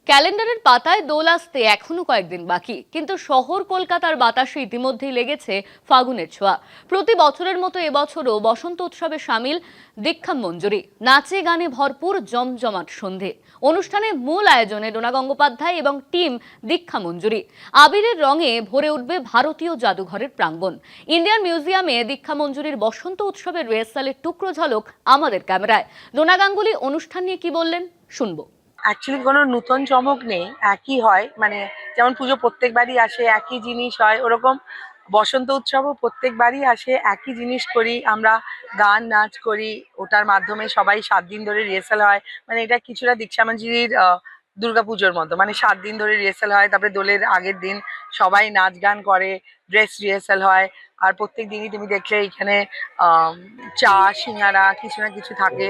ক্যালেন্ডারের পাতায় দোল আসতে এখনো কয়েকদিন বাকি, কিন্তু শহর কলকাতার বাতাসে ইতিমধ্যেই লেগেছে ফাগুনের ছোঁয়া। প্রতি বছরের মতো এবছরও বসন্ত উৎসবে সামিল দীক্ষা মঞ্জুরি, নাচে গানে ভরপুর জমজমাট সন্ধে। অনুষ্ঠানে মূল আয়োজনে ডোনা গঙ্গোপাধ্যায় এবং টিম দীক্ষা মঞ্জুরি। আবিরের রঙে ভরে উঠবে ভারতীয় জাদুঘরের প্রাঙ্গণ। ইন্ডিয়ান মিউজিয়ামে দীক্ষা মঞ্জুরির বসন্ত উৎসবের রিহার্সালের টুকরো ঝলক আমাদের ক্যামেরায়। ডোনা গাঙ্গুলি অনুষ্ঠান নিয়ে কি বললেন শুনবো। অ্যাকচুয়ালি কোনো নতুন চমক নেই, একই হয়। মানে যেমন পুজো প্রত্যেকবারই আসে, একই জিনিস হয়, ওরকম বসন্ত উৎসবও প্রত্যেকবারই আসে, একই জিনিস করি আমরা। গান নাচ করি, ওটার মাধ্যমে সবাই 7 দিন ধরে রিহার্সাল হয়। মানে এটা কিছুটা দীক্ষা মঞ্জুরির দুর্গাপুজোর মতো, মানে 7 দিন ধরে রিহার্সাল হয়। তারপরে দোলের আগের দিন সবাই নাচ গান করে, ড্রেস রিহার্সাল হয়। আর প্রত্যেক দিনই তুমি দেখলে এখানে চা সিঙ্গারা কিছু না কিছু থাকে।